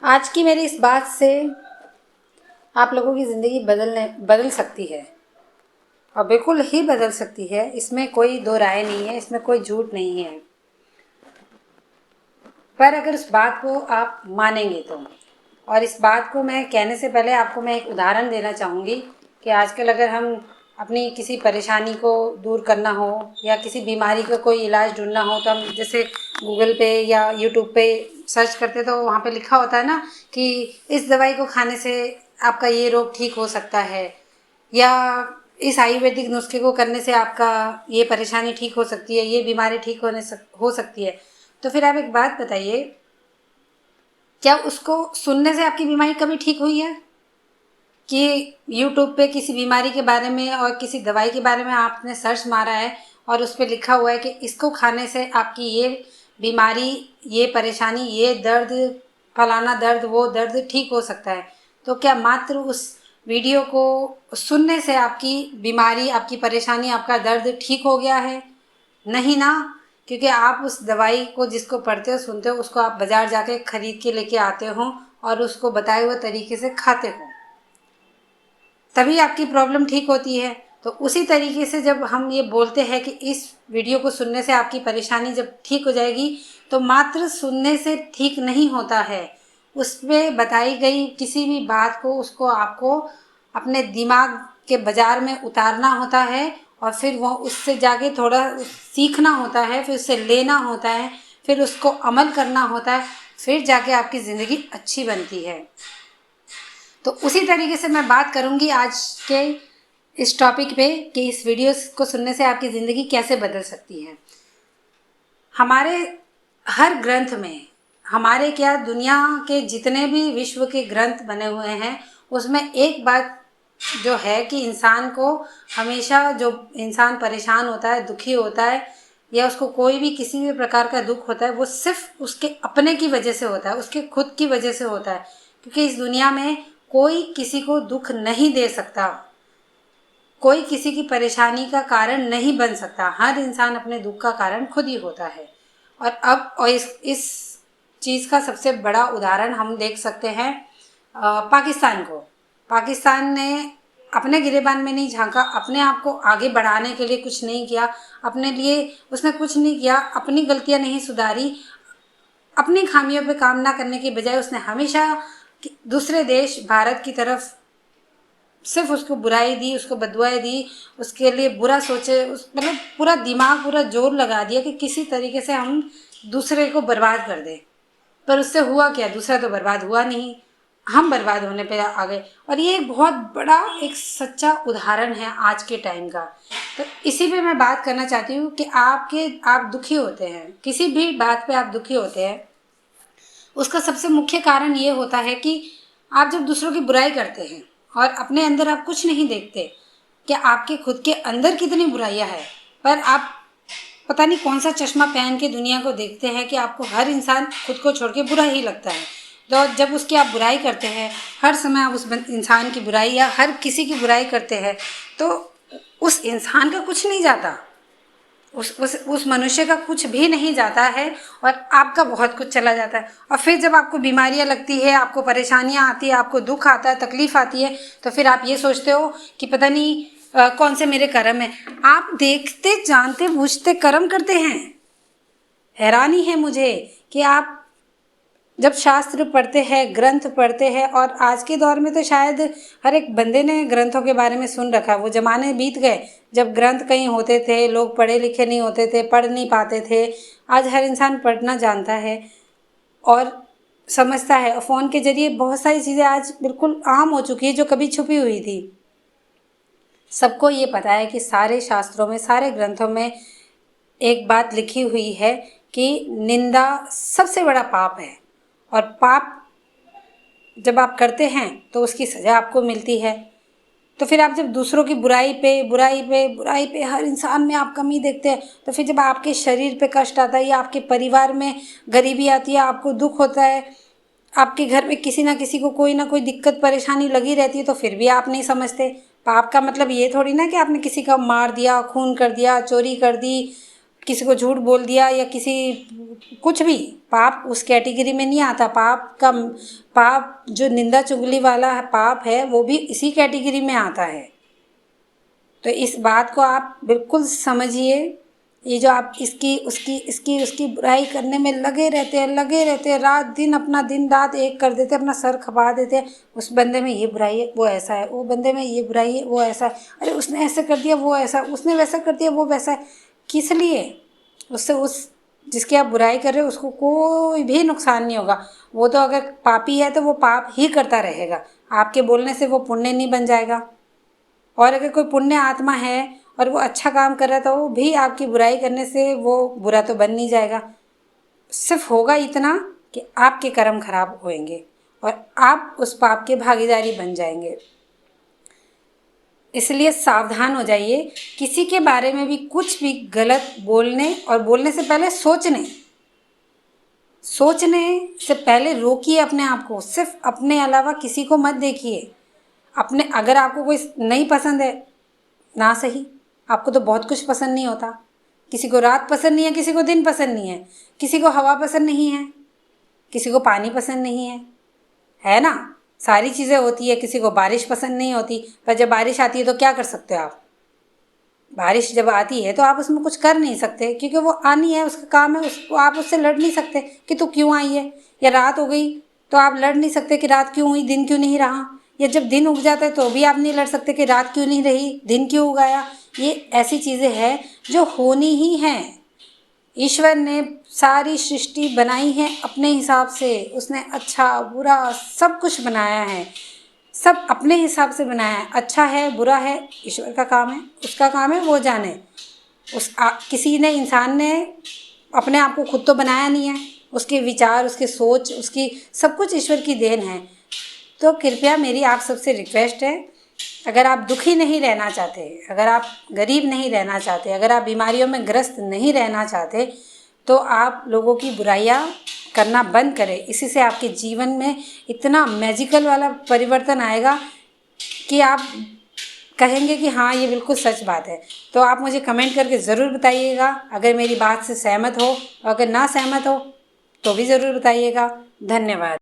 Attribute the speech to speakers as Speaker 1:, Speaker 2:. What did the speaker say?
Speaker 1: आज की मेरी इस बात से आप लोगों की ज़िंदगी बदल सकती है और बिल्कुल ही बदल सकती है। इसमें कोई दो राय नहीं है, इसमें कोई झूठ नहीं है। पर अगर उस बात को आप मानेंगे तो, और इस बात को मैं कहने से पहले आपको मैं एक उदाहरण देना चाहूँगी कि आजकल अगर हम अपनी किसी परेशानी को दूर करना हो या किसी बीमारी का कोई इलाज ढूंढना हो तो हम जैसे गूगल पे या यूट्यूब पे सर्च करते तो वहाँ पे लिखा होता है ना कि इस दवाई को खाने से आपका ये रोग ठीक हो सकता है, या इस आयुर्वेदिक नुस्खे को करने से आपका ये परेशानी ठीक हो सकती है, ये बीमारी ठीक हो सकती है। तो फिर आप एक बात बताइए, क्या उसको सुनने से आपकी बीमारी कभी ठीक हुई है? कि यूट्यूब पे किसी बीमारी के बारे में और किसी दवाई के बारे में आपने सर्च मारा है और उस पर लिखा हुआ है कि इसको खाने से आपकी ये बीमारी, ये परेशानी, ये दर्द, फलाना दर्द, वो दर्द ठीक हो सकता है। तो क्या मात्र उस वीडियो को सुनने से आपकी बीमारी, आपकी परेशानी, आपका दर्द ठीक हो गया है? नहीं ना, क्योंकि आप उस दवाई को जिसको पढ़ते हो, सुनते हो, उसको आप बाज़ार जाके खरीद के लेके आते हो और उसको बताए हुए तरीके से खाते हो, तभी आपकी प्रॉब्लम ठीक होती है। तो उसी तरीके से जब हम ये बोलते हैं कि इस वीडियो को सुनने से आपकी परेशानी जब ठीक हो जाएगी, तो मात्र सुनने से ठीक नहीं होता है। उसमें बताई गई किसी भी बात को, उसको आपको अपने दिमाग के बाजार में उतारना होता है और फिर वो उससे जाके थोड़ा सीखना होता है, फिर उससे लेना होता है, फिर उसको अमल करना होता है, फिर जाके आपकी ज़िंदगी अच्छी बनती है। तो उसी तरीके से मैं बात करूंगी आज के इस टॉपिक पे कि इस वीडियो को सुनने से आपकी ज़िंदगी कैसे बदल सकती है। हमारे हर ग्रंथ में, हमारे क्या दुनिया के जितने भी विश्व के ग्रंथ बने हुए हैं, उसमें एक बात जो है कि इंसान को हमेशा, जो इंसान परेशान होता है, दुखी होता है, या उसको कोई भी किसी भी प्रकार का दुख होता है, वो सिर्फ उसके अपने की वजह से होता है, उसके खुद की वजह से होता है। क्योंकि इस दुनिया में कोई किसी को दुख नहीं दे सकता, कोई किसी की परेशानी का कारण नहीं बन सकता। हर इंसान अपने दुख का कारण खुद ही होता है। और इस चीज़ का सबसे बड़ा उदाहरण हम देख सकते हैं पाकिस्तान को। पाकिस्तान ने अपने गिरेबान में नहीं झांका, अपने आप को आगे बढ़ाने के लिए कुछ नहीं किया, अपने लिए उसने कुछ नहीं किया, अपनी गलतियां नहीं सुधारी, अपनी खामियों पे काम ना करने की बजाय उसने हमेशा दूसरे देश भारत की तरफ सिर्फ उसको बुराई दी, उसको बददुआएं दी, उसके लिए बुरा सोचे, उस मतलब पूरा दिमाग, पूरा जोर लगा दिया कि किसी तरीके से हम दूसरे को बर्बाद कर दें। पर उससे हुआ क्या? दूसरा तो बर्बाद हुआ नहीं, हम बर्बाद होने पे आ गए। और ये एक बहुत बड़ा, एक सच्चा उदाहरण है आज के टाइम का। तो इसी पे मैं बात करना चाहती हूँ कि आप दुखी होते हैं, किसी भी बात पे आप दुखी होते हैं, उसका सबसे मुख्य कारण ये होता है कि आप जब दूसरों की बुराई करते हैं और अपने अंदर आप कुछ नहीं देखते कि आपके खुद के अंदर कितनी बुराइयां हैं, पर आप पता नहीं कौन सा चश्मा पहन के दुनिया को देखते हैं कि आपको हर इंसान खुद को छोड़ के बुरा ही लगता है। तो जब उसकी आप बुराई करते हैं, हर समय आप उस इंसान की बुराई या हर किसी की बुराई करते हैं, तो उस इंसान का कुछ नहीं जाता, उस मनुष्य का कुछ भी नहीं जाता है और आपका बहुत कुछ चला जाता है। और फिर जब आपको बीमारियां लगती है, आपको परेशानियां आती है, आपको दुख आता है, तकलीफ आती है, तो फिर आप ये सोचते हो कि पता नहीं कौन से मेरे कर्म है। आप देखते जानते बूझते कर्म करते हैं। हैरानी है मुझे कि आप जब शास्त्र पढ़ते हैं, ग्रंथ पढ़ते हैं, और आज के दौर में तो शायद हर एक बंदे ने ग्रंथों के बारे में सुन रखा। वो ज़माने बीत गए जब ग्रंथ कहीं होते थे, लोग पढ़े लिखे नहीं होते थे, पढ़ नहीं पाते थे। आज हर इंसान पढ़ना जानता है और समझता है, और फ़ोन के ज़रिए बहुत सारी चीज़ें आज बिल्कुल आम हो चुकी है जो कभी छुपी हुई थी। सबको ये पता है कि सारे शास्त्रों में, सारे ग्रंथों में एक बात लिखी हुई है कि निंदा सबसे बड़ा पाप है, और पाप जब आप करते हैं तो उसकी सज़ा आपको मिलती है। तो फिर आप जब दूसरों की बुराई पे बुराई पे बुराई पे, हर इंसान में आप कमी देखते हैं, तो फिर जब आपके शरीर पे कष्ट आता है या आपके परिवार में गरीबी आती है, आपको दुख होता है, आपके घर में किसी ना किसी को कोई ना कोई दिक्कत परेशानी लगी रहती है, तो फिर भी आप नहीं समझते। पाप का मतलब ये थोड़ी ना कि आपने किसी का मार दिया, खून कर दिया, चोरी कर दी, किसी को झूठ बोल दिया या किसी कुछ भी, पाप उस कैटेगरी में नहीं आता। पाप जो निंदा चुगली वाला पाप है वो भी इसी कैटेगरी में आता है। तो इस बात को आप बिल्कुल समझिए। ये जो आप इसकी उसकी बुराई करने में लगे रहते हैं, रात दिन अपना दिन रात एक कर देते हैं, अपना सर खपा देते हैं। उस बंदे में ये बुराई है, वो ऐसा है, वो बंदे में ये बुराई है, वो ऐसा है, अरे उसने ऐसे कर दिया, वो ऐसा, उसने वैसा कर दिया, वो वैसा है। किस लिए? उससे उस जिसकी आप बुराई कर रहे हो उसको कोई भी नुकसान नहीं होगा। वो तो अगर पापी है तो वो पाप ही करता रहेगा, आपके बोलने से वो पुण्य नहीं बन जाएगा। और अगर कोई पुण्य आत्मा है और वो अच्छा काम कर रहा था, वो भी आपकी बुराई करने से वो बुरा तो बन नहीं जाएगा। सिर्फ होगा इतना कि आपके कर्म खराब होंगे और आप उस पाप के भागीदारी बन जाएंगे। इसलिए सावधान हो जाइए। किसी के बारे में भी कुछ भी गलत बोलने और बोलने से पहले सोचने से पहले रोकिए अपने आप को। सिर्फ अपने अलावा किसी को मत देखिए। अगर आपको कोई नहीं पसंद है ना सही, आपको तो बहुत कुछ पसंद नहीं होता। किसी को रात पसंद नहीं है, किसी को दिन पसंद नहीं है, किसी को हवा पसंद नहीं है, किसी को पानी पसंद नहीं है ना। सारी चीज़ें होती है। किसी को बारिश पसंद नहीं होती, पर जब बारिश आती है तो क्या कर सकते हो आप? बारिश जब आती है तो आप उसमें कुछ कर नहीं सकते, क्योंकि वो आनी है, उसका काम है। उसको आप उससे लड़ नहीं सकते कि तू क्यों आई है। या रात हो गई तो आप लड़ नहीं सकते कि रात क्यों हुई, दिन क्यों नहीं रहा। या जब दिन उग जाता है तो भी आप नहीं लड़ सकते कि रात क्यों नहीं रही, दिन क्यों उगाया। ये ऐसी चीज़ें हैं जो होनी ही हैं। ईश्वर ने सारी सृष्टि बनाई है अपने हिसाब से। उसने अच्छा बुरा सब कुछ बनाया है, सब अपने हिसाब से बनाया है। अच्छा है बुरा है ईश्वर का काम है, उसका काम है, वो जाने। किसी ने, इंसान ने अपने आप को खुद तो बनाया नहीं है। उसके विचार, उसके सोच, उसकी सब कुछ ईश्वर की देन है। तो कृपया मेरी आप सबसे रिक्वेस्ट है, अगर आप दुखी नहीं रहना चाहते, अगर आप गरीब नहीं रहना चाहते, अगर आप बीमारियों में ग्रस्त नहीं रहना चाहते, तो आप लोगों की बुराइयां करना बंद करें। इसी से आपके जीवन में इतना मैजिकल वाला परिवर्तन आएगा कि आप कहेंगे कि हाँ ये बिल्कुल सच बात है। तो आप मुझे कमेंट करके ज़रूर बताइएगा अगर मेरी बात से सहमत हो, और अगर ना सहमत हो तो भी ज़रूर बताइएगा। धन्यवाद।